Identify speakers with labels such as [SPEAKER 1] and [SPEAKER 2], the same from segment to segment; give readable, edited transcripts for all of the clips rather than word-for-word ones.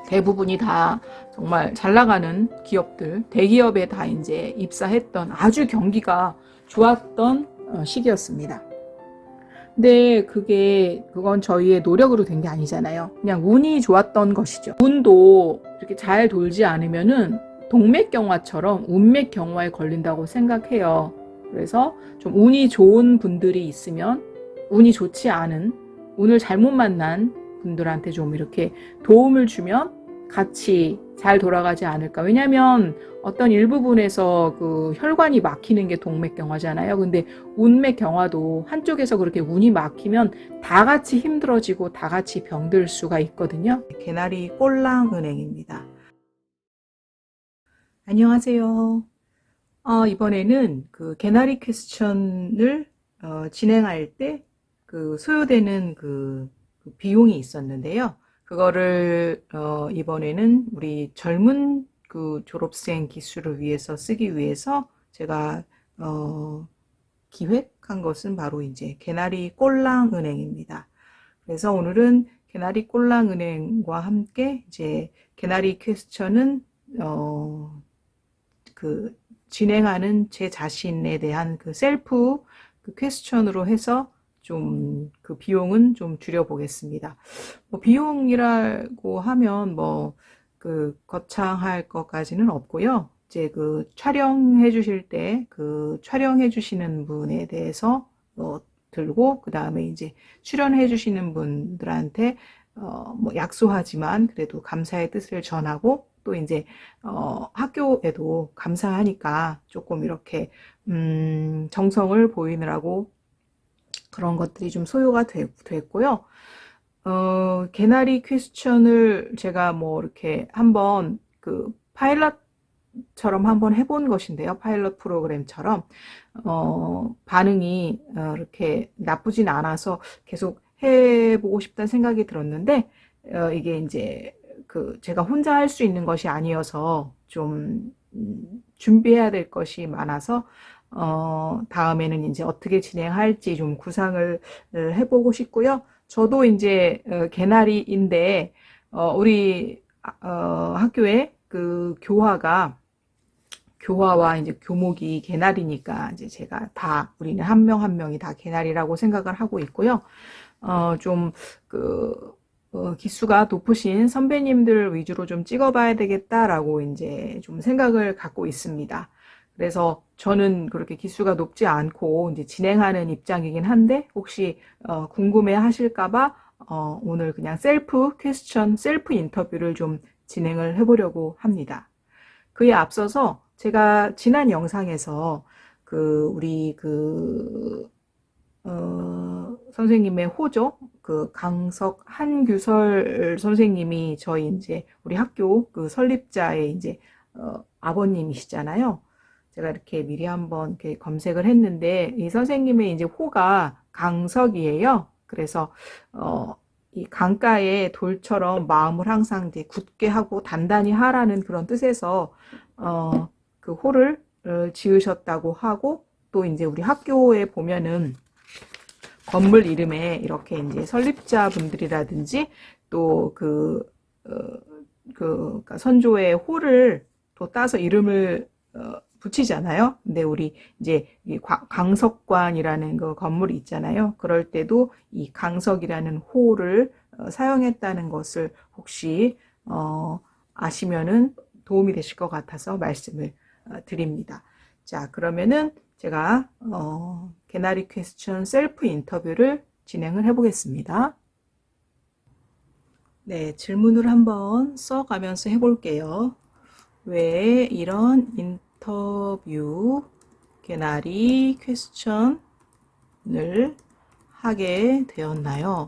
[SPEAKER 1] 대부분이 다 정말 잘 나가는 기업들, 대기업에 다 이제 입사했던 아주 경기가 좋았던 시기였습니다. 근데 그건 저희의 노력으로 된 게 아니잖아요. 그냥 운이 좋았던 것이죠. 운도 이렇게 잘 돌지 않으면은 동맥경화처럼 운맥경화에 걸린다고 생각해요. 그래서 좀 운이 좋은 분들이 있으면 운이 좋지 않은, 운을 잘못 만난 분들한테 좀 이렇게 도움을 주면 같이 잘 돌아가지 않을까. 왜냐면 어떤 일부분에서 그 혈관이 막히는 게 동맥경화잖아요. 근데 운맥경화도 한쪽에서 그렇게 운이 막히면 다 같이 힘들어지고 다 같이 병들 수가 있거든요. 개나리 꼴랑은행입니다. 안녕하세요. 이번에는 그 개나리 퀘스천을 진행할 때 그 소요되는 그 비용이 있었는데요. 그거를 이번에는 우리 젊은 그 졸업생 기수를 위해서 쓰기 위해서 제가 기획한 것은 바로 이제 개나리 꼴랑은행입니다. 그래서 오늘은 개나리 꼴랑은행과 함께 이제 개나리 퀘스천은 그 진행하는 제 자신에 대한 그 셀프 그 퀘스천으로 해서 좀 그 비용은 좀 줄여보겠습니다. 뭐 비용이라고 하면 뭐 그 거창할 것까지는 없고요. 이제 그 촬영해 주실 때 그 촬영해 주시는 분에 대해서 들고 그 다음에 이제 출연해 주시는 분들한테 뭐 약소하지만 그래도 감사의 뜻을 전하고 또 이제 학교에도 감사하니까 조금 이렇게 정성을 보이느라고 그런 것들이 좀 소요가 됐고요. 개나리 퀘스천을 제가 뭐 이렇게 한번 그 파일럿처럼 한번 해본 것인데요. 파일럿 프로그램처럼 반응이 이렇게 나쁘진 않아서 계속 해보고 싶다는 생각이 들었는데 이게 이제 그 제가 혼자 할 수 있는 것이 아니어서 좀 준비해야 될 것이 많아서 다음에는 이제 어떻게 진행할지 좀 구상을 해보고 싶고요. 저도 이제 개나리인데 우리 학교에 그 교화와 이제 교목이 개나리니까 이제 제가 다 우리는 한 명 한 명이 다 개나리라고 생각을 하고 있고요. 좀그 기수가 높으신 선배님들 위주로 좀 찍어봐야 되겠다라고 이제 좀 생각을 갖고 있습니다. 그래서 저는 그렇게 기수가 높지 않고 이제 진행하는 입장이긴 한데 혹시 궁금해 하실까봐 오늘 그냥 셀프 퀘스천, 셀프 인터뷰를 좀 진행을 해보려고 합니다. 그에 앞서서 제가 지난 영상에서 그 우리 그 선생님의 호죠. 그 강석 한규설 선생님이 저희 이제 우리 학교 그 설립자의 이제 아버님이시잖아요. 제가 이렇게 미리 한번 이렇게 검색을 했는데 이 선생님의 이제 호가 강석이에요. 그래서 이 강가의 돌처럼 마음을 항상 이제 굳게 하고 단단히 하라는 그런 뜻에서 그 호를 지으셨다고 하고 또 이제 우리 학교에 보면은 건물 이름에 이렇게 이제 설립자 분들이라든지 또 그러니까 선조의 호를 또 따서 이름을 붙이잖아요. 근데 우리 이제 강석관이라는 그 건물이 있잖아요. 그럴 때도 이 강석이라는 호를 사용했다는 것을 혹시 아시면은 도움이 되실 것 같아서 말씀을 드립니다. 자, 그러면은 제가 개나리 퀘스천 셀프 인터뷰를 진행을 해보겠습니다. 네, 질문을 한번 써가면서 해볼게요. 왜 이런 인터뷰 개나리 퀘스천을 하게 되었나요?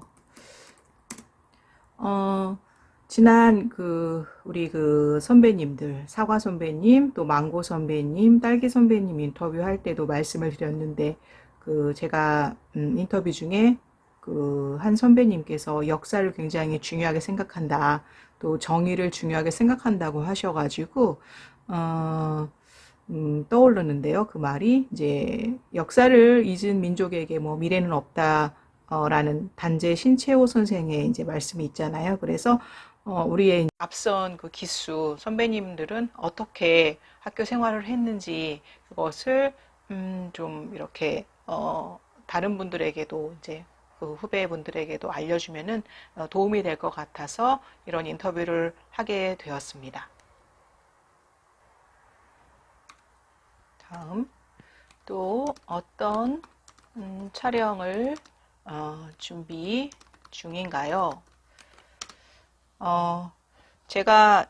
[SPEAKER 1] 지난 우리 선배님들, 사과 선배님, 또 망고 선배님, 딸기 선배님 인터뷰할 때도 말씀을 드렸는데, 제가 인터뷰 중에 한 선배님께서 역사를 굉장히 중요하게 생각한다, 또 정의를 중요하게 생각한다고 하셔가지고, 떠오르는데요. 그 말이 이제 역사를 잊은 민족에게 뭐 미래는 없다. 라는 단재 신채호 선생의 이제 말씀이 있잖아요. 그래서 우리의 앞선 그 기수 선배님들은 어떻게 학교 생활을 했는지 그것을 좀 이렇게 다른 분들에게도 이제 그 후배분들에게도 알려주면은 도움이 될 것 같아서 이런 인터뷰를 하게 되었습니다. 다음 또 어떤 촬영을 준비 중인가요? 제가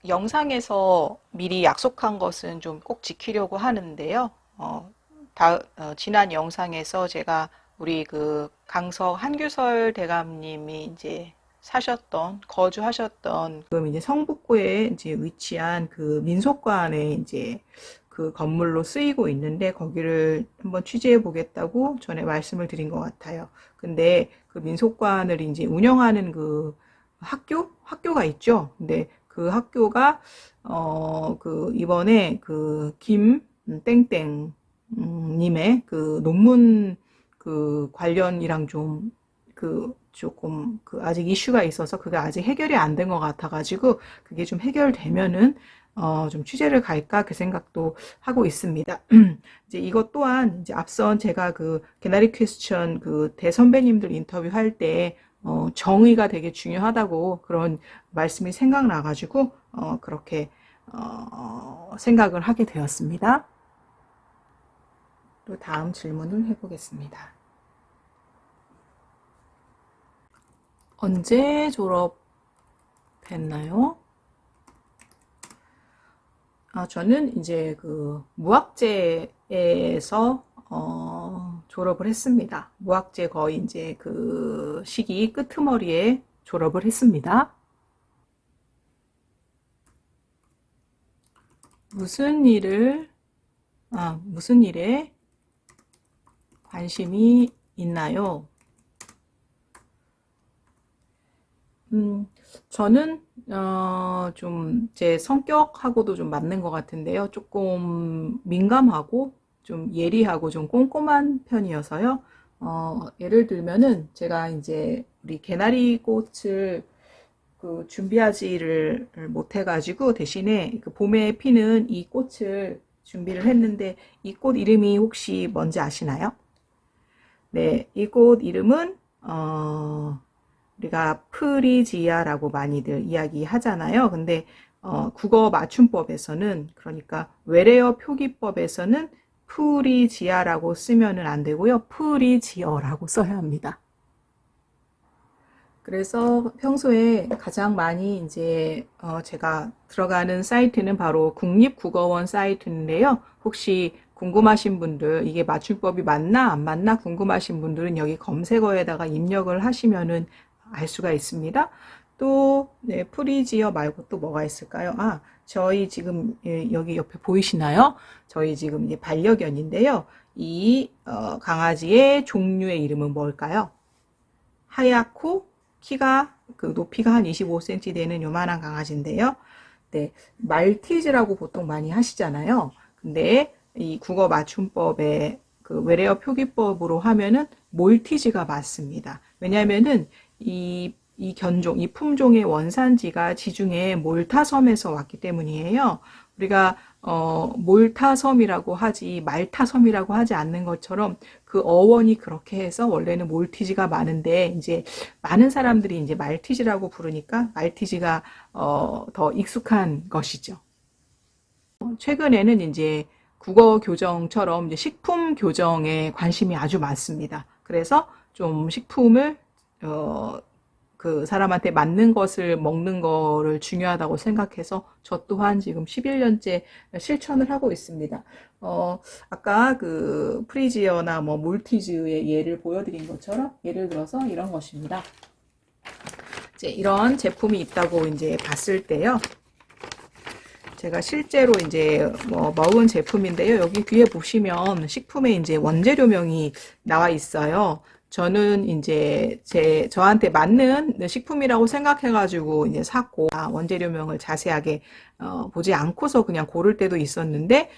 [SPEAKER 1] 영상에서 미리 약속한 것은 좀 꼭 지키려고 하는데요. 지난 영상에서 제가 우리 그 강석 한규설 대감님이 이제 거주하셨던 지금 이제 성북구에 이제 위치한 그 민속관에 이제 그 건물로 쓰이고 있는데 거기를 한번 취재해 보겠다고 전에 말씀을 드린 것 같아요. 근데 그 민속관을 이제 운영하는 그 학교가 있죠. 근데 그 학교가 그 이번에 그 김 땡땡 님의 그 논문 그 관련이랑 좀 그 조금 그 아직 이슈가 있어서 그게 아직 해결이 안 된 것 같아가지고 그게 좀 해결되면은 좀 취재를 갈까 그 생각도 하고 있습니다. 이제 이것 또한 이제 앞선 제가 그 개나리 퀘스천 그 대선배님들 인터뷰할 때 정의가 되게 중요하다고 그런 말씀이 생각나가지고 그렇게 생각을 하게 되었습니다. 또 다음 질문을 해보겠습니다. 언제 졸업했나요? 저는 이제 그 무학재에서 졸업을 했습니다. 무학재 거의 이제 그 시기 끄트머리에 졸업을 했습니다. 무슨 일에 관심이 있나요? 저는 좀 제 성격하고도 좀 맞는 것 같은데요. 조금 민감하고 좀 예리하고 좀 꼼꼼한 편이어서요. 예를 들면은 제가 이제 우리 개나리 꽃을 그 준비하지를 못해가지고 대신에 그 봄에 피는 이 꽃을 준비를 했는데 이 꽃 이름이 혹시 뭔지 아시나요? 네, 이 꽃 이름은 우리가 프리지아라고 많이들 이야기하잖아요. 근데 국어 맞춤법에서는 그러니까 외래어 표기법에서는 프리지아라고 쓰면은 안 되고요. 프리지어라고 써야 합니다. 그래서 평소에 가장 많이 이제 제가 들어가는 사이트는 바로 국립국어원 사이트인데요. 혹시 궁금하신 분들 이게 맞춤법이 맞나 안 맞나 궁금하신 분들은 여기 검색어에다가 입력을 하시면은 알 수가 있습니다. 또 네, 프리지어 말고 또 뭐가 있을까요? 저희 지금 여기 옆에 보이시나요? 저희 지금 이제 반려견인데요. 이 강아지의 종류의 이름은 뭘까요? 하얗고 키가 그 높이가 한 25cm 되는 요만한 강아지인데요. 네, 말티즈라고 보통 많이 하시잖아요. 근데 이 국어 맞춤법의 그 외래어 표기법으로 하면은 몰티즈가 맞습니다. 왜냐면은 이 견종, 이 품종의 원산지가 지중해 몰타섬에서 왔기 때문이에요. 우리가 몰타섬이라고 하지 말타섬이라고 하지 않는 것처럼 그 어원이 그렇게 해서 원래는 몰티즈가 많은데 이제 많은 사람들이 이제 말티즈라고 부르니까 말티즈가 더 익숙한 것이죠. 최근에는 이제 국어 교정처럼 이제 식품 교정에 관심이 아주 많습니다. 그래서 좀 식품을 그 사람한테 맞는 것을 먹는 거를 중요하다고 생각해서 저 또한 지금 11년째 실천을 하고 있습니다. 아까 그 프리지어나 뭐 몰티즈의 예를 보여드린 것처럼 예를 들어서 이런 것입니다. 이제 이런 제품이 있다고 이제 봤을 때요. 제가 실제로 이제 먹은 제품인데요. 여기 뒤에 보시면 식품에 이제 원재료명이 나와 있어요. 저는 이제 저한테 맞는 식품이라고 생각해가지고 이제 샀고, 원재료명을 자세하게 보지 않고서 그냥 고를 때도 있었는데,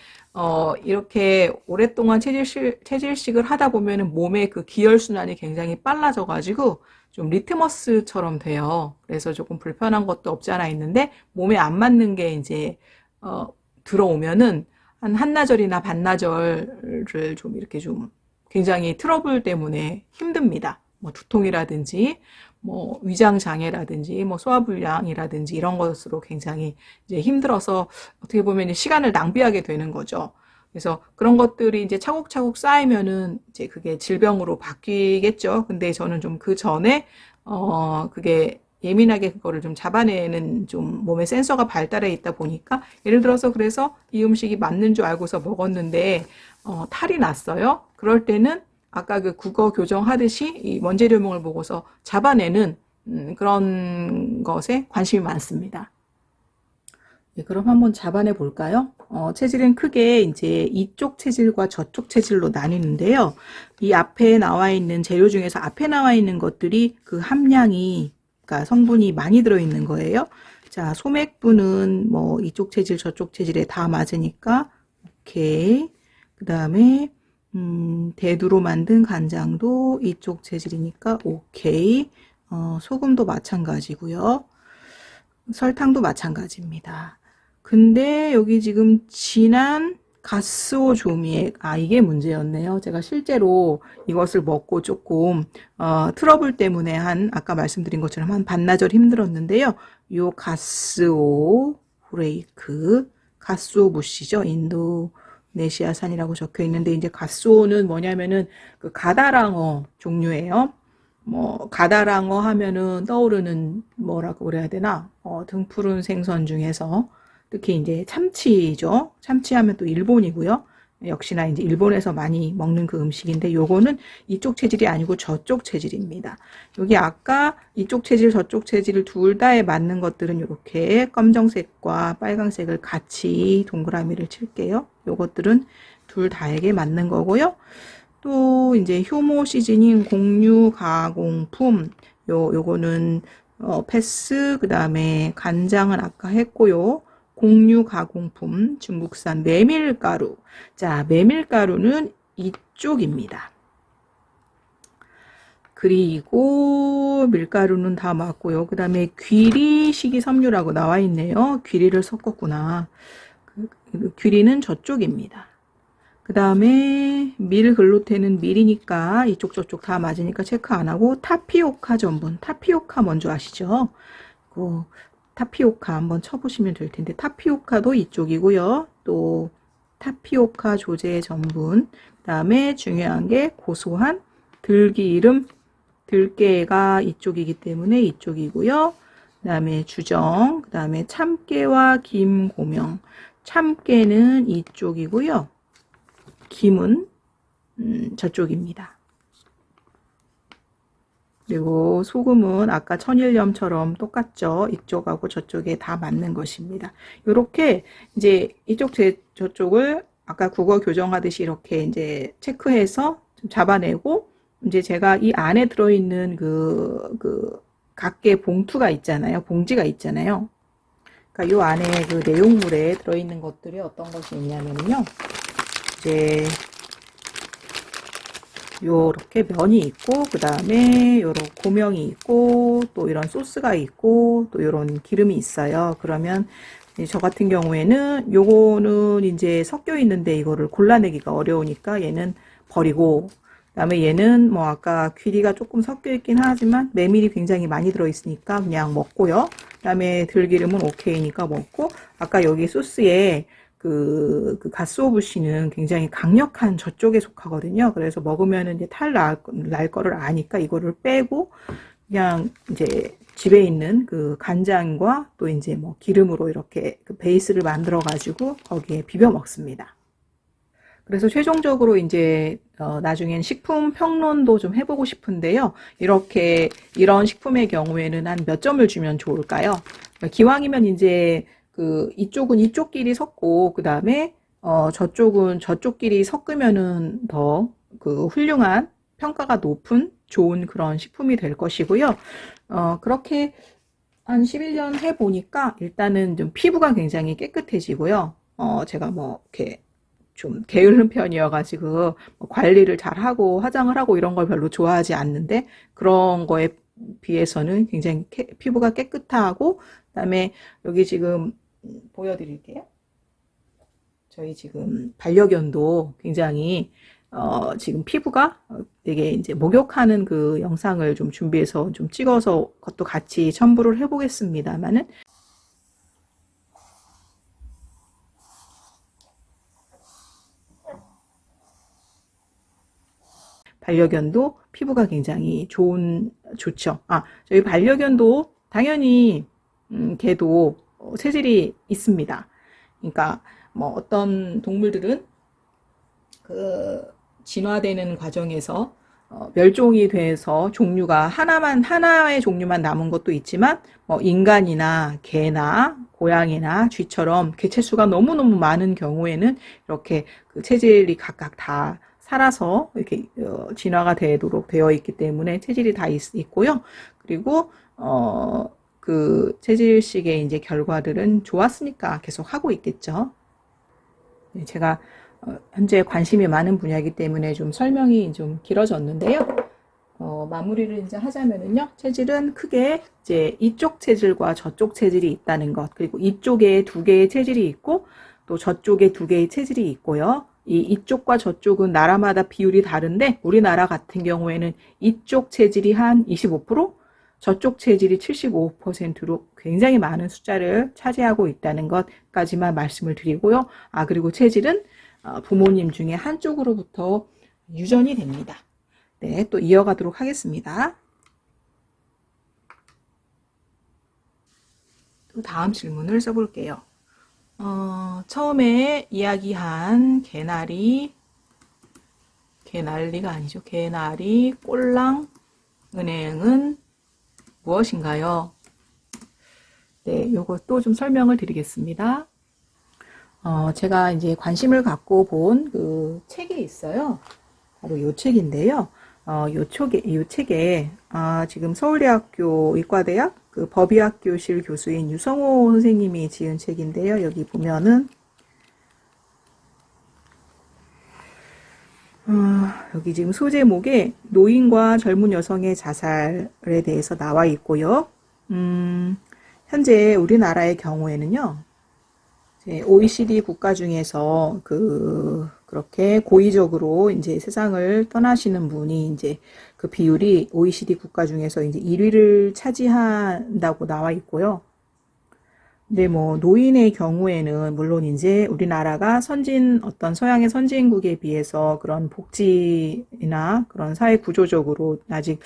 [SPEAKER 1] 이렇게 오랫동안 체질식을 하다 보면은 몸의 그 기혈순환이 굉장히 빨라져가지고 좀 리트머스처럼 돼요. 그래서 조금 불편한 것도 없지 않아 있는데 몸에 안 맞는 게 이제 들어오면은 한 한나절이나 반나절을 좀 이렇게 좀 굉장히 트러블 때문에 힘듭니다. 뭐 두통이라든지 뭐 위장 장애라든지 뭐 소화불량이라든지 이런 것으로 굉장히 이제 힘들어서 어떻게 보면 시간을 낭비하게 되는 거죠. 그래서 그런 것들이 이제 차곡차곡 쌓이면은 이제 그게 질병으로 바뀌겠죠. 근데 저는 좀 그 전에 그게 예민하게 그거를 좀 잡아내는 좀 몸에 센서가 발달해 있다 보니까 예를 들어서 그래서 이 음식이 맞는 줄 알고서 먹었는데 탈이 났어요. 그럴 때는 아까 그 국어 교정하듯이 이 원재료명을 보고서 잡아내는 그런 것에 관심이 많습니다. 네, 그럼 한번 잡아내 볼까요? 체질은 크게 이제 이쪽 체질과 저쪽 체질로 나뉘는데요. 이 앞에 나와 있는 재료 중에서 앞에 나와 있는 것들이 그 함량이, 그러니까 성분이 많이 들어있는 거예요. 자, 소맥분은 뭐 이쪽 체질, 저쪽 체질에 다 맞으니까, 오케이. 그 다음에, 대두로 만든 간장도 이쪽 체질이니까, 오케이. 소금도 마찬가지고요. 설탕도 마찬가지입니다. 근데 여기 지금 진한 가스오 조미액, 이게 문제였네요. 제가 실제로 이것을 먹고 조금 트러블 때문에 아까 말씀드린 것처럼 한 반나절 힘들었는데요. 요 가스오 후레이크, 가스오 부시죠. 인도네시아산이라고 적혀 있는데 이제 가스오는 뭐냐면은 그 가다랑어 종류예요. 뭐 가다랑어 하면은 떠오르는 뭐라고 그래야 되나? 등푸른 생선 중에서 특히 이제 참치죠. 참치하면 또 일본이고요. 역시나 이제 일본에서 많이 먹는 그 음식인데 요거는 이쪽 체질이 아니고 저쪽 체질입니다. 여기 아까 이쪽 체질 저쪽 체질 둘 다에 맞는 것들은 이렇게 검정색과 빨강색을 같이 동그라미를 칠게요. 요것들은 둘 다에게 맞는 거고요. 또 이제 효모 시즈닝 공유 가공품 요거는 패스, 그 다음에 간장은 아까 했고요. 공유 가공품 중국산 메밀가루. 자, 메밀가루는 이쪽입니다. 그리고 밀가루는 다 맞고요. 그 다음에 귀리 식이섬유라고 나와 있네요. 귀리를 섞었구나. 귀리는 저쪽입니다. 그 다음에 밀 글루텐은 밀이니까 이쪽 저쪽 다 맞으니까 체크 안 하고 타피오카 전분. 타피오카 먼저 아시죠? 타피오카 한번 쳐보시면 될 텐데 타피오카도 이쪽이고요. 또 타피오카 조제 전분. 그 다음에 중요한 게 고소한 들기름. 들깨가 이쪽이기 때문에 이쪽이고요. 그 다음에 주정. 그 다음에 참깨와 김 고명. 참깨는 이쪽이고요. 김은 저쪽입니다. 그리고 소금은 아까 천일염처럼 똑같죠. 이쪽하고 저쪽에 다 맞는 것입니다. 이렇게 이제 이쪽 저쪽을 아까 국어 교정하듯이 이렇게 이제 체크해서 좀 잡아내고 이제 제가 이 안에 들어있는 그 각계 봉투가 있잖아요. 봉지가 있잖아요. 그러니까 이 안에 그 내용물에 들어있는 것들이 어떤 것이 있냐면요. 이제 요렇게 면이 있고 그 다음에 요런 고명이 있고 또 이런 소스가 있고 또 요런 기름이 있어요. 그러면 저 같은 경우에는 요거는 이제 섞여 있는데 이거를 골라내기가 어려우니까 얘는 버리고 그 다음에 얘는 뭐 아까 귀리가 조금 섞여 있긴 하지만 메밀이 굉장히 많이 들어 있으니까 그냥 먹고요. 그 다음에 들기름은 오케이니까 먹고 아까 여기 소스에 그 가스오부시는 굉장히 강력한 저쪽에 속하거든요. 그래서 먹으면 이제 날 거를 아니까 이거를 빼고 그냥 이제 집에 있는 그 간장과 또 이제 뭐 기름으로 이렇게 그 베이스를 만들어 가지고 거기에 비벼 먹습니다. 그래서 최종적으로 이제 나중엔 식품 평론도 좀 해보고 싶은데요. 이런 식품의 경우에는 한 몇 점을 주면 좋을까요? 기왕이면 이제 이쪽은 이쪽끼리 섞고 그 다음에 저쪽은 저쪽끼리 섞으면은 더 훌륭한 평가가 높은 좋은 그런 식품이 될 것이고요. 그렇게 한 11년 해보니까 일단은 좀 피부가 굉장히 깨끗해지고요. 제가 뭐 이렇게 좀 게으른 편이어가지고 관리를 잘 하고 화장을 하고 이런 걸 별로 좋아하지 않는데 그런 거에 비해서는 굉장히 피부가 깨끗하고, 그다음에 여기 지금 보여드릴게요. 저희 지금 반려견도 굉장히 지금 피부가 되게 이제 목욕하는 그 영상을 좀 준비해서 좀 찍어서 그것도 같이 첨부를 해보겠습니다만은, 반려견도 피부가 굉장히 좋죠. 저희 반려견도 당연히 걔도 체질이 있습니다. 그러니까 뭐 어떤 동물들은 그 진화되는 과정에서 멸종이 돼서 종류가 하나의 종류만 남은 것도 있지만, 뭐 인간이나 개나 고양이나 쥐처럼 개체수가 너무너무 많은 경우에는 이렇게 그 체질이 각각 다 살아서 이렇게 진화가 되도록 되어 있기 때문에 체질이 다 있고요. 그리고 그 체질식의 이제 결과들은 좋았으니까 계속 하고 있겠죠. 제가 현재 관심이 많은 분야이기 때문에 좀 설명이 좀 길어졌는데요. 마무리를 이제 하자면은요, 체질은 크게 이제 이쪽 체질과 저쪽 체질이 있다는 것, 그리고 이쪽에 2개의 체질이 있고 또 저쪽에 2개의 체질이 있고요. 이쪽과 저쪽은 나라마다 비율이 다른데, 우리나라 같은 경우에는 이쪽 체질이 한 25%, 저쪽 체질이 75%로 굉장히 많은 숫자를 차지하고 있다는 것까지만 말씀을 드리고요. 그리고 체질은 부모님 중에 한쪽으로부터 유전이 됩니다. 네, 또 이어가도록 하겠습니다. 또 다음 질문을 써볼게요. 처음에 이야기한 개나리가 아니죠. 개나리 꼴랑 은행은 무엇인가요? 네, 요것도 좀 설명을 드리겠습니다. 제가 이제 관심을 갖고 본 그 책이 있어요. 바로 요 책인데요. 요 책에 지금 서울대학교 의과대학 그 법의학교실 교수인 유성호 선생님이 지은 책인데요. 여기 보면은 여기 지금 소제목에 노인과 젊은 여성의 자살에 대해서 나와 있고요. 현재 우리나라의 경우에는요, OECD 국가 중에서 그렇게 고의적으로 이제 세상을 떠나시는 분이 이제 그 비율이 OECD 국가 중에서 이제 1위를 차지한다고 나와 있고요. 근데 뭐 노인의 경우에는 물론 이제 우리나라가 어떤 서양의 선진국에 비해서 그런 복지나 그런 사회 구조적으로 아직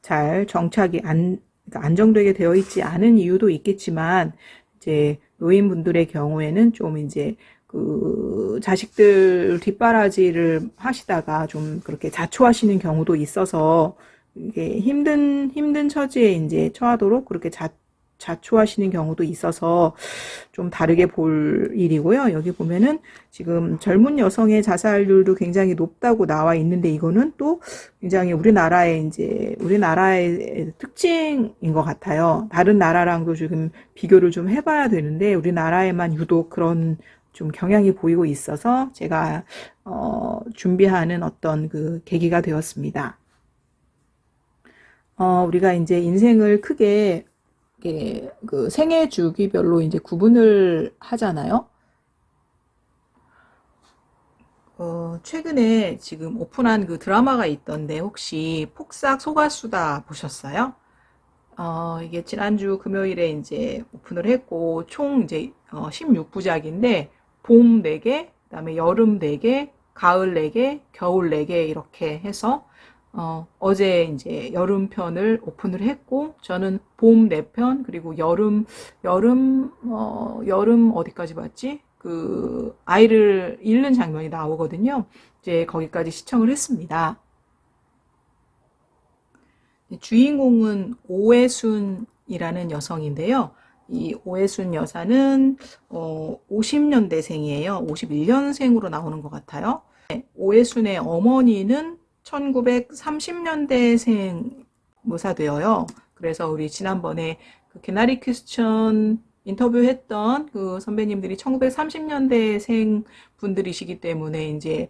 [SPEAKER 1] 잘 정착이 그러니까 안정되게 되어 있지 않은 이유도 있겠지만, 이제 노인분들의 경우에는 좀 이제 자식들 뒷바라지를 하시다가 좀 그렇게 자초하시는 경우도 있어서, 이게 힘든 처지에 이제 처하도록 그렇게 자초하시는 경우도 있어서 좀 다르게 볼 일이고요. 여기 보면은 지금 젊은 여성의 자살률도 굉장히 높다고 나와 있는데, 이거는 또 굉장히 우리나라의 특징인 것 같아요. 다른 나라랑도 지금 비교를 좀 해봐야 되는데, 우리나라에만 유독 그런 좀 경향이 보이고 있어서 제가 준비하는 어떤 그 계기가 되었습니다. 우리가 이제 인생을 크게 그 생애 주기별로 이제 구분을 하잖아요. 최근에 지금 오픈한 그 드라마가 있던데, 혹시 폭삭 속았수다 보셨어요? 이게 지난주 금요일에 이제 오픈을 했고, 총 이제 16부작인데, 봄 4개, 그다음에 여름 4개, 가을 4개, 겨울 4개 이렇게 해서 어제 이제 여름 편을 오픈을 했고, 저는 봄 4편, 그리고 여름 어디까지 봤지? 그 아이를 잃는 장면이 나오거든요. 이제 거기까지 시청을 했습니다. 주인공은 오해순이라는 여성인데요. 이 오해순 여사는 50년대생이에요. 51년생으로 나오는 것 같아요. 오해순의 어머니는 1930년대생 모사되어요. 그래서 우리 지난번에 그 개나리 퀘스천 인터뷰했던 그 선배님들이 1930년대생 분들이시기 때문에 이제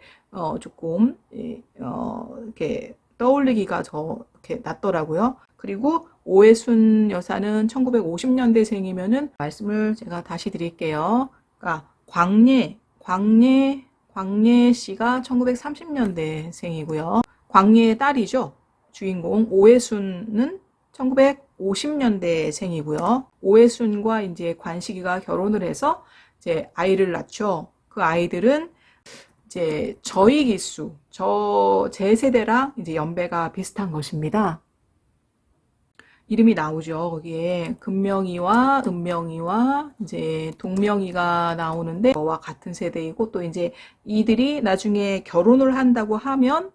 [SPEAKER 1] 조금 이렇게 떠올리기가 더 이렇게 낫더라고요. 그리고 오해순 여사는 1950년대생이면은 말씀을 제가 다시 드릴게요. 그러니까 광예 씨가 1930년대생이고요. 광예의 딸이죠. 주인공 오해순은 1950년대생이고요. 오해순과 이제 관식이가 결혼을 해서 이제 아이를 낳죠. 그 아이들은 이제 저희 기수, 제 세대랑 이제 연배가 비슷한 것입니다. 이름이 나오죠. 거기에 금명이와 은명이와 이제 동명이가 나오는데 저와 같은 세대이고, 또 이제 이들이 나중에 결혼을 한다고 하면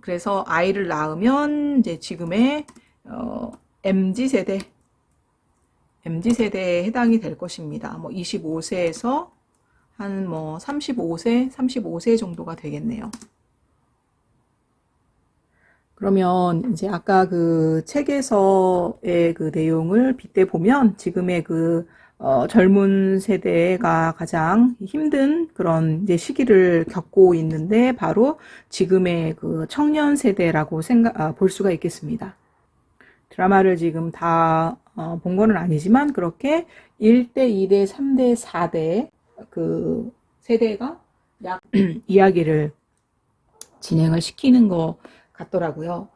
[SPEAKER 1] 그래서 아이를 낳으면 이제 지금의 MZ세대에 해당이 될 것입니다. 뭐 25세에서 한 뭐 35세 정도가 되겠네요. 그러면 이제 아까 그 책에서의 그 내용을 빗대 보면 지금의 그 젊은 세대가 가장 힘든 그런 이제 시기를 겪고 있는데, 바로 지금의 그 청년 세대라고 볼 수가 있겠습니다. 드라마를 지금 다 본 거는 아니지만 그렇게 1대, 2대, 3대, 4대 그 세대가 약 이야기를 진행을 시키는 것 같더라고요.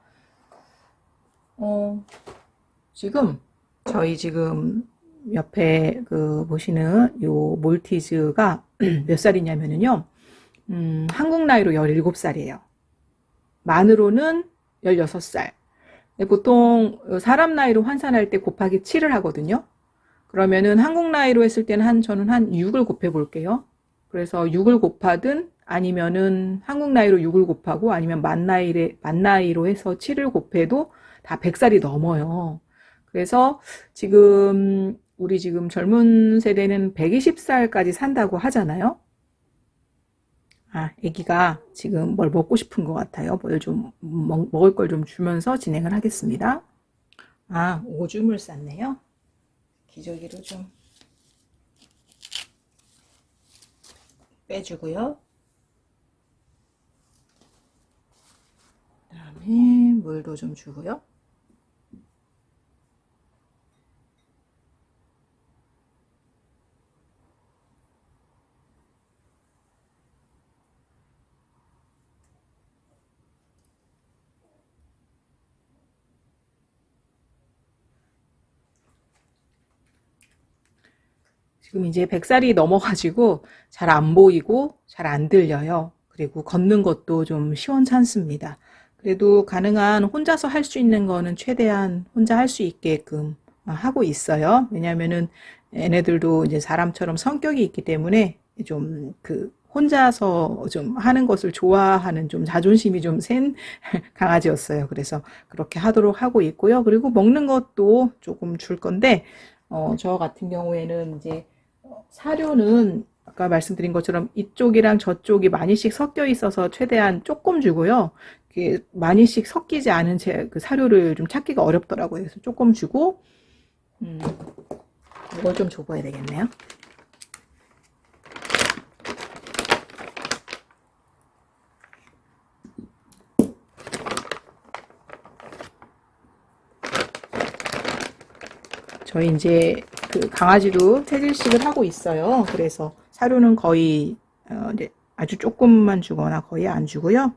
[SPEAKER 1] 지금 저희 지금 옆에 그 보시는 요 몰티즈가 몇 살이냐면요. 한국 나이로 17살이에요. 만으로는 16살. 보통 사람 나이로 환산할 때 곱하기 7을 하거든요. 그러면은 한국 나이로 했을 때는 저는 한 6을 곱해 볼게요. 그래서 6을 곱하든 아니면은 한국 나이로 6을 곱하고 아니면 만 나이로 해서 7을 곱해도 다 100살이 넘어요. 그래서 지금 우리 지금 젊은 세대는 120살까지 산다고 하잖아요. 아기가 지금 뭘 먹고 싶은 것 같아요. 먹을 걸 좀 주면서 진행을 하겠습니다. 오줌을 쌌네요. 기저귀로 좀 빼주고요. 그다음에 물도 좀 주고요. 지금 이제 100살이 넘어가지고 잘 안 보이고 잘 안 들려요. 그리고 걷는 것도 좀 시원찮습니다. 그래도 가능한 혼자서 할 수 있는 거는 최대한 혼자 할 수 있게끔 하고 있어요. 왜냐면은 얘네들도 이제 사람처럼 성격이 있기 때문에 좀 혼자서 좀 하는 것을 좋아하는 좀 자존심이 좀 센 강아지였어요. 그래서 그렇게 하도록 하고 있고요. 그리고 먹는 것도 조금 줄 건데, 저 같은 경우에는 이제 사료는 아까 말씀드린 것처럼 이쪽이랑 저쪽이 많이씩 섞여 있어서 최대한 조금 주고요. 많이씩 섞이지 않은 그 사료를 좀 찾기가 어렵더라고요. 그래서 조금 주고, 이걸 좀 줘봐야 되겠네요. 저희 이제 그 강아지도 체질식을 하고 있어요. 그래서 사료는 거의 이제 아주 조금만 주거나 거의 안 주고요.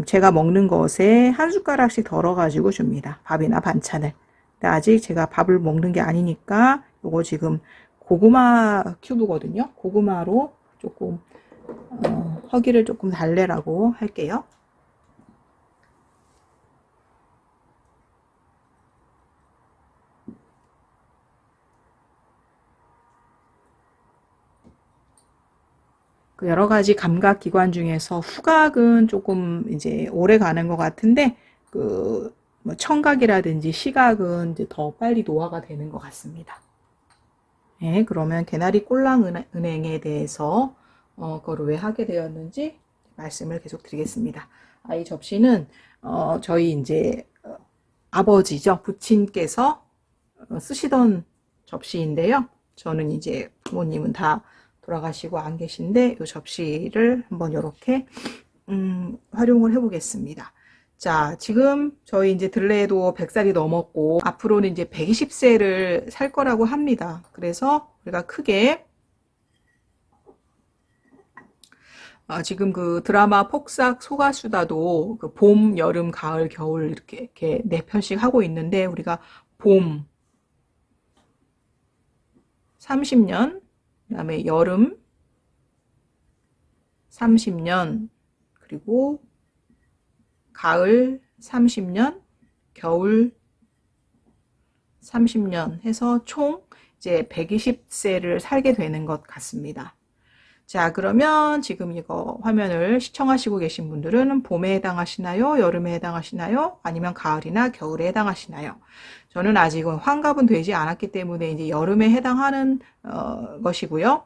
[SPEAKER 1] 제가 먹는 것에 한 숟가락씩 덜어가지고 줍니다. 밥이나 반찬을. 근데 아직 제가 밥을 먹는 게 아니니까 요거 지금 고구마 큐브거든요. 고구마로 조금 허기를 조금 달래라고 할게요. 그 여러 가지 감각 기관 중에서 후각은 조금 이제 오래 가는 것 같은데, 뭐 청각이라든지 시각은 이제 더 빨리 노화가 되는 것 같습니다. 네, 그러면 개나리 꼴랑 은행에 대해서 그걸 왜 하게 되었는지 말씀을 계속 드리겠습니다. 이 접시는 저희 이제 아버지죠, 부친께서 쓰시던 접시인데요. 저는 이제 부모님은 다 돌아가시고 안 계신데 이 접시를 한번 이렇게 활용을 해 보겠습니다. 자, 지금 저희 이제 들레도 100살이 넘었고, 앞으로는 이제 120세를 살 거라고 합니다. 그래서 우리가 크게, 지금 그 드라마 폭삭 소가수다도 그 봄, 여름, 가을, 겨울 이렇게 4편씩 하고 있는데, 우리가 봄 30년, 그 다음에 여름 30년, 그리고 가을 30년, 겨울 30년 해서 총 이제 120세를 살게 되는 것 같습니다. 자, 그러면 지금 이거 화면을 시청하시고 계신 분들은 봄에 해당하시나요? 여름에 해당하시나요? 아니면 가을이나 겨울에 해당하시나요? 저는 아직은 환갑은 되지 않았기 때문에 이제 여름에 해당하는 것이고요.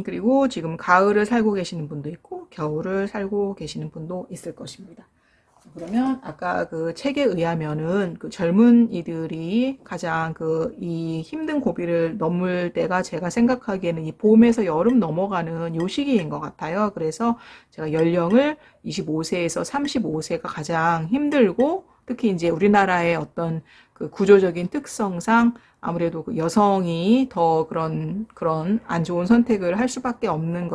[SPEAKER 1] 그리고 지금 가을을 살고 계시는 분도 있고 겨울을 살고 계시는 분도 있을 것입니다. 그러면 아까 그 책에 의하면은 그 젊은이들이 가장 이 힘든 고비를 넘을 때가 제가 생각하기에는 이 봄에서 여름 넘어가는 요 시기인 것 같아요. 그래서 제가 연령을 25세에서 35세가 가장 힘들고 특히 이제 우리나라의 어떤 그 구조적인 특성상 아무래도 그 여성이 더 그런 안 좋은 선택을 할 수밖에 없는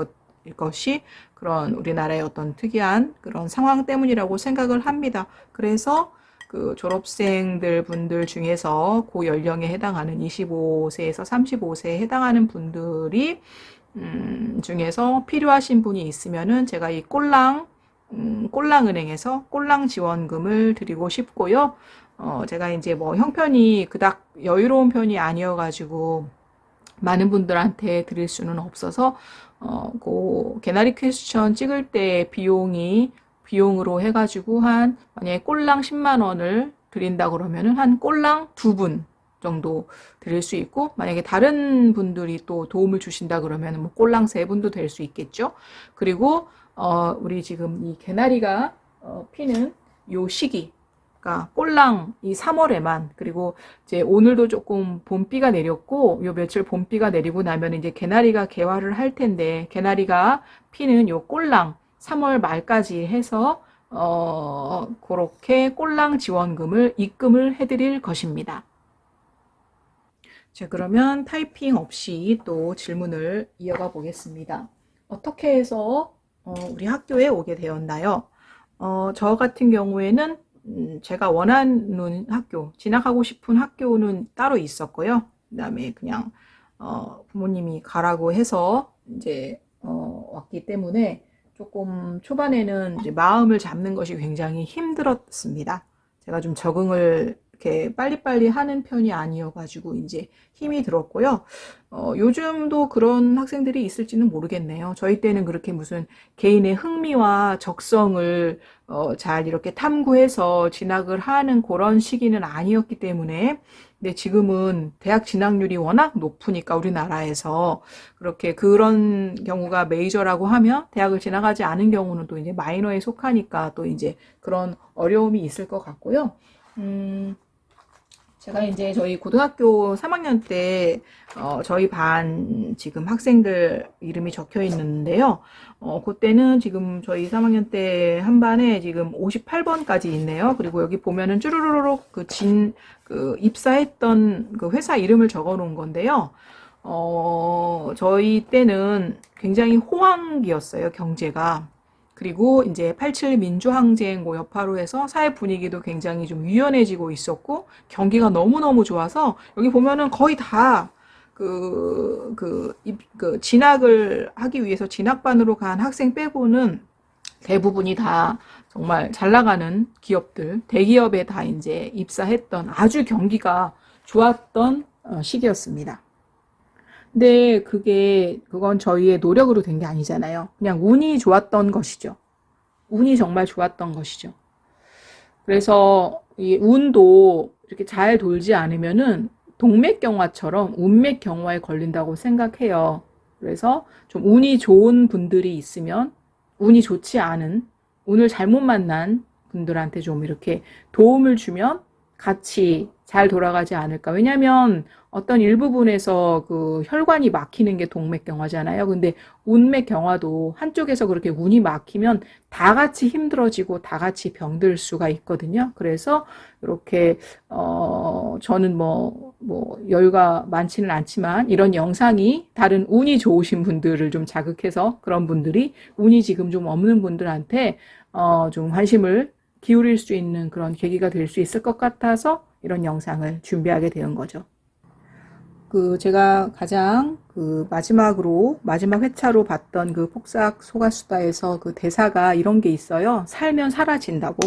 [SPEAKER 1] 것이 그런 우리나라의 어떤 특이한 그런 상황 때문이라고 생각을 합니다. 그래서 그 졸업생들 분들 중에서 그 연령에 해당하는 25세에서 35세에 해당하는 분들이 중에서 필요하신 분이 있으면은 제가 이 꼴랑은행에서 꼴랑 지원금을 드리고 싶고요. 제가 이제 뭐 형편이 그닥 여유로운 편이 아니어가지고 많은 분들한테 드릴 수는 없어서 그 개나리 퀘스천 찍을 때 비용으로 해가지고 만약에 꼴랑 10만 원을 드린다 그러면은 한 꼴랑 2분 정도 드릴 수 있고, 만약에 다른 분들이 또 도움을 주신다 그러면 뭐 꼴랑 3분도 될 수 있겠죠. 그리고 우리 지금 이 개나리가 피는 요 시기, 그러니까 꼴랑 이 3월에만, 그리고 이제 오늘도 조금 봄비가 내렸고 요 며칠 봄비가 내리고 나면 이제 개나리가 개화를 할 텐데, 개나리가 피는 요 꼴랑 3월 말까지 해서 그렇게 꼴랑 지원금을 입금을 해드릴 것입니다. 자, 그러면 타이핑 없이 또 질문을 이어가 보겠습니다. 어떻게 해서 우리 학교에 오게 되었나요? 저 같은 경우에는 제가 원하는 학교, 진학하고 싶은 학교는 따로 있었고요. 그 다음에 그냥 부모님이 가라고 해서 이제 왔기 때문에 조금 초반에는 이제 마음을 잡는 것이 굉장히 힘들었습니다. 제가 좀 적응을 이렇게 빨리빨리 하는 편이 아니어가지고 이제 힘이 들었고요. 요즘도 그런 학생들이 있을지는 모르겠네요. 저희 때는 그렇게 무슨 개인의 흥미와 적성을 잘 이렇게 탐구해서 진학을 하는 그런 시기는 아니었기 때문에, 근데 지금은 대학 진학률이 워낙 높으니까 우리나라에서 그렇게 그런 경우가 메이저라고 하면 대학을 진학하지 않은 경우는 또 이제 마이너에 속하니까 또 이제 그런 어려움이 있을 것 같고요. 제가 이제 저희 고등학교 3학년 때 저희 반 지금 학생들 이름이 적혀 있는데요. 그때는 지금 저희 3학년 때 한 반에 지금 58번까지 있네요. 그리고 여기 보면은 쭈루루룩 입사했던 그 회사 이름을 적어 놓은 건데요. 저희 때는 굉장히 호황기였어요, 경제가. 그리고 이제 87 민주항쟁 여파로 해서 사회 분위기도 굉장히 좀 유연해지고 있었고, 경기가 너무너무 좋아서 여기 보면은 거의 다 진학을 하기 위해서 진학반으로 간 학생 빼고는 대부분이 다 정말 잘 나가는 기업들, 대기업에 다 이제 입사했던 아주 경기가 좋았던 시기였습니다. 근데 그건 저희의 노력으로 된 게 아니잖아요. 그냥 운이 좋았던 것이죠. 운이 정말 좋았던 것이죠. 그래서 이 운도 이렇게 잘 돌지 않으면은 동맥경화처럼 운맥경화에 걸린다고 생각해요. 그래서 좀 운이 좋은 분들이 있으면 운이 좋지 않은, 운을 잘못 만난 분들한테 좀 이렇게 도움을 주면 같이 잘 돌아가지 않을까. 왜냐면 어떤 일부분에서 그 혈관이 막히는 게 동맥경화잖아요. 근데 운맥경화도 한쪽에서 그렇게 운이 막히면 다 같이 힘들어지고 다 같이 병들 수가 있거든요. 그래서 이렇게 저는 뭐 여유가 많지는 않지만 이런 영상이 다른 운이 좋으신 분들을 좀 자극해서 그런 분들이 운이 지금 좀 없는 분들한테 좀 관심을 기울일 수 있는 그런 계기가 될 수 있을 것 같아서 이런 영상을 준비하게 된 거죠. 제가 가장 마지막 회차로 봤던 그 폭삭 소가수다에서 그 대사가 이런 게 있어요. 살면 사라진다고.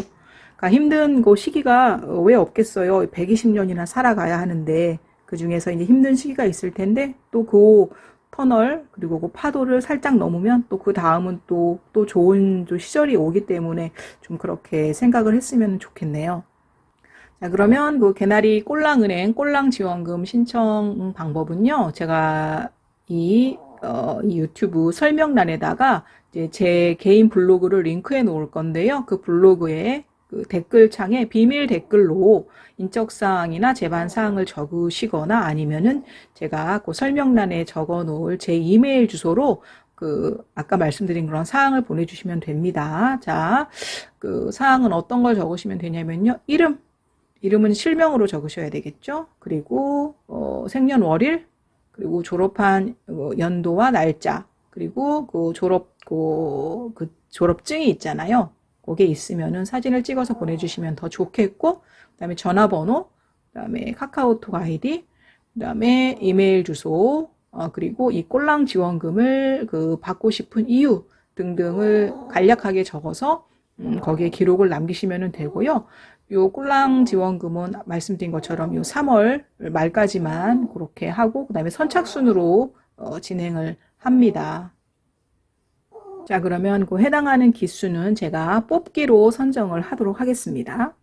[SPEAKER 1] 그러니까 힘든 그 시기가 왜 없겠어요. 120년이나 살아가야 하는데 그 중에서 이제 힘든 시기가 있을 텐데 또 그 터널 그리고 그 파도를 살짝 넘으면 또 그 다음은 또 좋은 시절이 오기 때문에 좀 그렇게 생각을 했으면 좋겠네요. 자, 그러면 그 개나리 꼴랑은행 꼴랑지원금 신청 방법은요, 제가 이 유튜브 설명란에다가 이제 제 개인 블로그를 링크해 놓을 건데요. 그 블로그에 그 댓글창에 비밀 댓글로 인적사항이나 제반사항을 적으시거나 아니면은 제가 그 설명란에 적어 놓을 제 이메일 주소로 아까 말씀드린 그런 사항을 보내주시면 됩니다. 자, 그 사항은 어떤 걸 적으시면 되냐면요. 이름은 실명으로 적으셔야 되겠죠. 그리고 생년월일, 그리고 졸업한 연도와 날짜, 그리고 그 졸업증이 있잖아요. 그게 있으면은 사진을 찍어서 보내주시면 더 좋겠고, 그다음에 전화번호, 그다음에 카카오톡 아이디, 그다음에 이메일 주소, 그리고 이 꼴랑 지원금을 받고 싶은 이유 등등을 간략하게 적어서 거기에 기록을 남기시면 되고요. 요 꼴랑 지원금은 말씀드린 것처럼 요 3월 말까지만 그렇게 하고 그다음에 선착순으로 진행을 합니다. 자, 그러면 그 해당하는 기수는 제가 뽑기로 선정을 하도록 하겠습니다.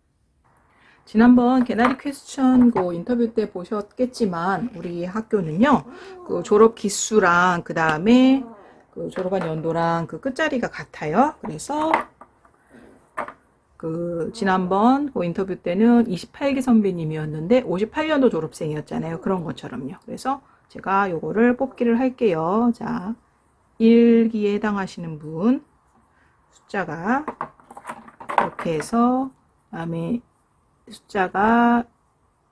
[SPEAKER 1] 지난번 개나리 퀘스천 인터뷰 때 보셨겠지만 우리 학교는요 그 졸업 기수랑 그 다음에 그 졸업한 연도랑 그 끝자리가 같아요. 그래서 지난번 인터뷰 때는 28기 선배님이었는데 58년도 졸업생이었잖아요. 그런 것처럼요. 그래서 제가 요거를 뽑기를 할게요. 자, 1기에 해당하시는 분 숫자가 이렇게 해서 그다음에 숫자가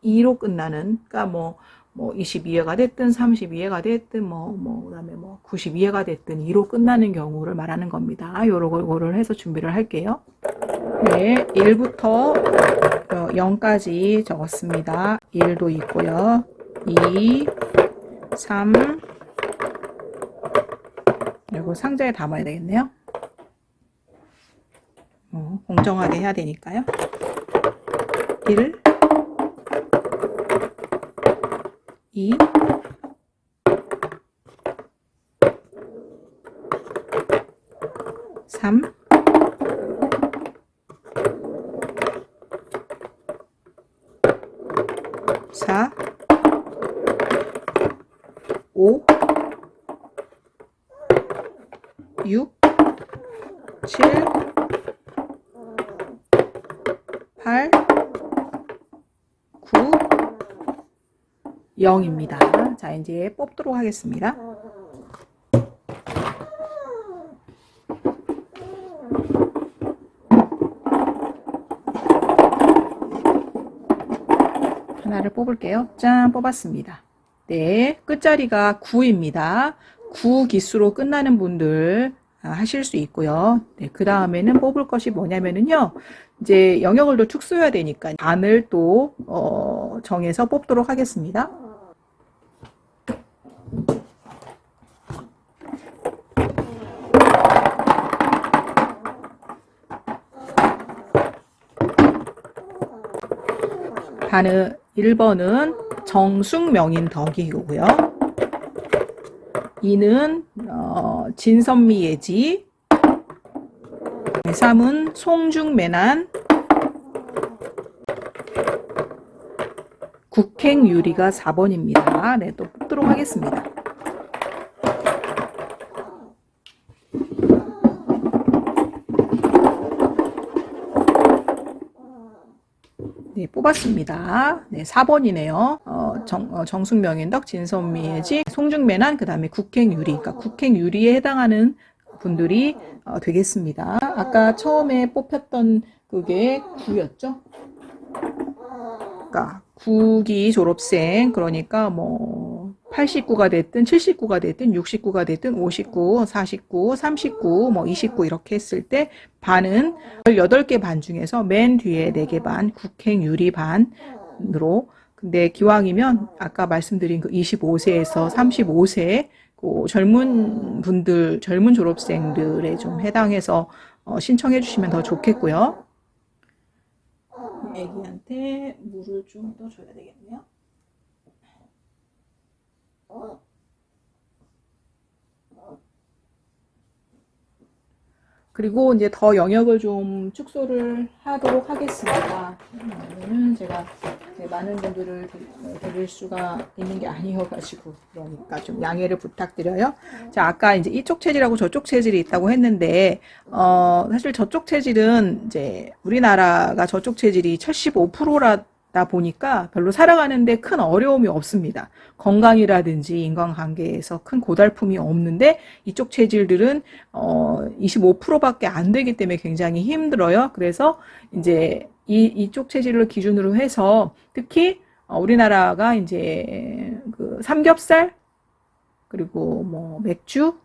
[SPEAKER 1] 2로 끝나는, 그러니까 22회가 됐든 32회가 됐든 그다음에 92회가 됐든 2로 끝나는 경우를 말하는 겁니다. 요거를 해서 준비를 할게요. 네, 1부터 0까지 적었습니다. 1도 있고요. 2, 3, 그리고 상자에 담아야 되겠네요. 공정하게 해야 되니까요. 1, 2, 3, 4, 5, 6, 7, 8, 9, 0입니다. 자, 이제 뽑도록 하겠습니다. 하나를 뽑을게요. 짠, 뽑았습니다. 네, 끝자리가 9입니다. 9 기수로 끝나는 분들 하실 수 있고요. 네, 그 다음에는 뽑을 것이 뭐냐면은요. 이제 영역을 또 축소해야 되니까 반을 또 정해서 뽑도록 하겠습니다. 반은 1번은 정숙명인덕이고요. 2는 진선미 예지, 3은 송중매난, 국행유리가 4번입니다. 네, 또 뽑도록 하겠습니다. 네, 뽑았습니다. 네, 4번이네요. 정숙명인덕, 진선미지, 송중매난, 그 다음에 국행유리. 그러니까 국행유리에 해당하는 분들이 되겠습니다. 아까 처음에 뽑혔던 그게 9였죠? 그러니까 9기 졸업생, 그러니까 뭐 89가 됐든 79가 됐든 69가 됐든 59, 49, 39, 뭐 29 이렇게 했을 때 반은 18개 반 중에서 맨 뒤에 4개 반, 국행유리 반으로. 근데 기왕이면 아까 말씀드린 그 25세에서 35세 그 젊은 분들, 젊은 졸업생들에 좀 해당해서 신청해 주시면 더 좋겠고요. 애기한테 물을 좀 떠줘야 되겠네요. 그리고 이제 더 영역을 좀 축소를 하도록 하겠습니다. 왜냐면은 제가 많은 분들을 드릴 수가 있는 게 아니어가지고, 그러니까 좀 양해를 부탁드려요. 자, 아까 이제 이쪽 체질하고 저쪽 체질이 있다고 했는데, 사실 저쪽 체질은 이제 우리나라가 저쪽 체질이 75%다 보니까 별로 살아가는데 큰 어려움이 없습니다. 건강이라든지 인간관계에서 큰 고달픔이 없는데, 이쪽 체질들은 25%밖에 안 되기 때문에 굉장히 힘들어요. 그래서 이제 이쪽 체질을 기준으로 해서 특히 우리나라가 이제 그 삼겹살, 그리고 뭐 맥주,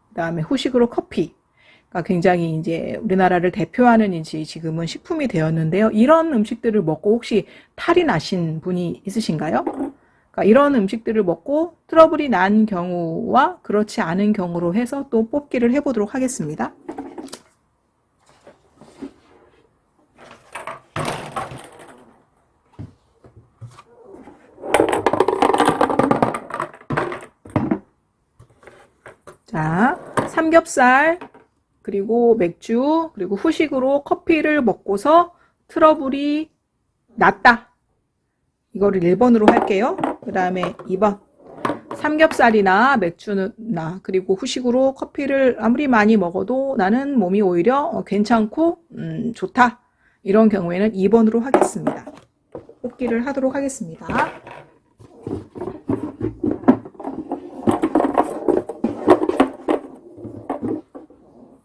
[SPEAKER 1] 그다음에 후식으로 커피가 굉장히 이제 우리나라를 대표하는 이제 지금은 식품이 되었는데요. 이런 음식들을 먹고 혹시 탈이 나신 분이 있으신가요? 그러니까 이런 음식들을 먹고 트러블이 난 경우와 그렇지 않은 경우로 해서 또 뽑기를 해보도록 하겠습니다. 자, 삼겹살, 그리고 맥주, 그리고 후식으로 커피를 먹고서 트러블이 났다. 이거를 1번으로 할게요. 그 다음에 2번. 삼겹살이나 맥주나 그리고 후식으로 커피를 아무리 많이 먹어도 나는 몸이 오히려 괜찮고 좋다. 이런 경우에는 2번으로 하겠습니다. 뽑기를 하도록 하겠습니다.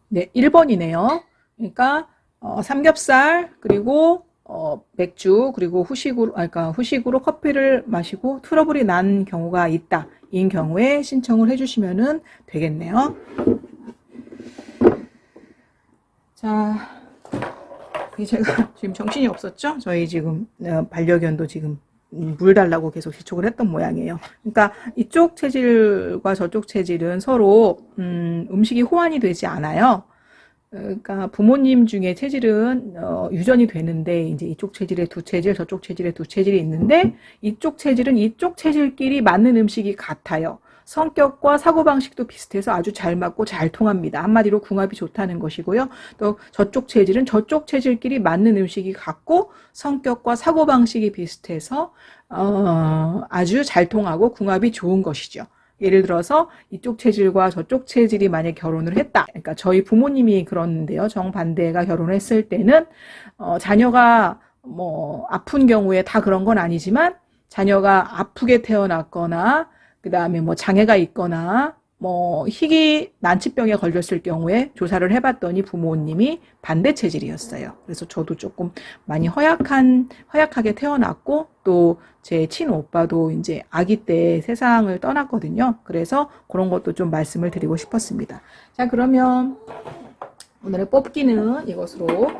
[SPEAKER 1] 네, 1번이네요. 그러니까 삼겹살, 그리고 맥주, 그리고 후식으로 커피를 마시고 트러블이 난 경우가 있다. 이 경우에 신청을 해주시면 되겠네요. 자, 제가 지금 정신이 없었죠? 저희 지금 반려견도 지금 물 달라고 계속 재촉을 했던 모양이에요. 그러니까 이쪽 체질과 저쪽 체질은 서로 음식이 호환이 되지 않아요. 그러니까 부모님 중에 체질은 유전이 되는데 이제 이쪽 체질에 두 체질, 저쪽 체질에 두 체질이 있는데 이쪽 체질은 이쪽 체질끼리 맞는 음식이 같아요. 성격과 사고방식도 비슷해서 아주 잘 맞고 잘 통합니다. 한마디로 궁합이 좋다는 것이고요. 또 저쪽 체질은 저쪽 체질끼리 맞는 음식이 같고 성격과 사고방식이 비슷해서 아주 잘 통하고 궁합이 좋은 것이죠. 예를 들어서 이쪽 체질과 저쪽 체질이 만약 결혼을 했다. 그러니까 저희 부모님이 그러는데요. 정반대가 결혼을 했을 때는 자녀가 뭐 아픈 경우에 다 그런 건 아니지만 자녀가 아프게 태어났거나 그 다음에 뭐 장애가 있거나 뭐 희귀 난치병에 걸렸을 경우에 조사를 해봤더니 부모님이 반대 체질이었어요. 그래서 저도 조금 많이 허약하게 태어났고 또 제 친오빠도 이제 아기 때 세상을 떠났거든요. 그래서 그런 것도 좀 말씀을 드리고 싶었습니다. 자, 그러면 오늘의 뽑기는 이것으로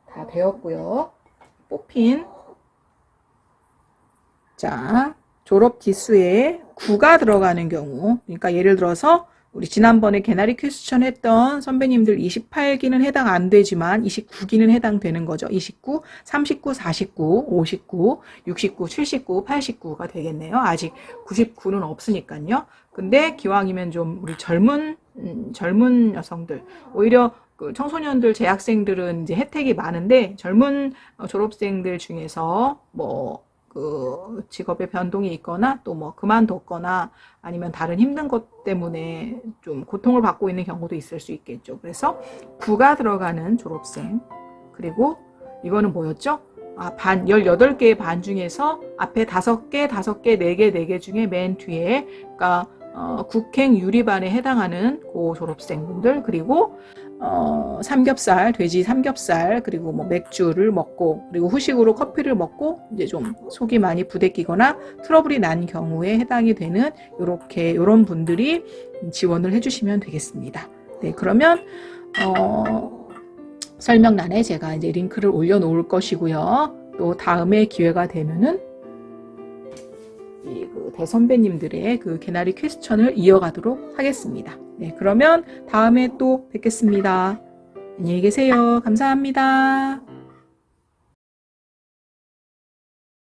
[SPEAKER 1] 다 되었고요. 뽑힌 자, 졸업 기수에 9가 들어가는 경우, 그러니까 예를 들어서 우리 지난번에 개나리 퀘스천 했던 선배님들 28기는 해당 안 되지만 29기는 해당되는 거죠. 29, 39, 49, 59, 69, 79, 89가 되겠네요. 아직 99는 없으니까요. 근데 기왕이면 좀 우리 젊은 여성들, 오히려 그 청소년들, 재학생들은 이제 혜택이 많은데 젊은 졸업생들 중에서 뭐 그 직업의 변동이 있거나 또 뭐 그만뒀거나 아니면 다른 힘든 것 때문에 좀 고통을 받고 있는 경우도 있을 수 있겠죠. 그래서 9가 들어가는 졸업생, 그리고 이거는 뭐였죠? 반, 18개의 반 중에서 앞에 5개, 5개, 4개, 4개 중에 맨 뒤에, 그러니까, 국행 유리반에 해당하는 고 졸업생분들, 그리고, 삼겹살, 돼지 삼겹살, 그리고 뭐 맥주를 먹고, 그리고 후식으로 커피를 먹고, 이제 좀 속이 많이 부대끼거나 트러블이 난 경우에 해당이 되는, 요런 분들이 지원을 해주시면 되겠습니다. 네, 그러면, 설명란에 제가 이제 링크를 올려놓을 것이고요. 또 다음에 기회가 되면은 그 대선배님들의 그 개나리 퀘스천을 이어가도록 하겠습니다. 네, 그러면 다음에 또 뵙겠습니다. 안녕히 계세요. 감사합니다.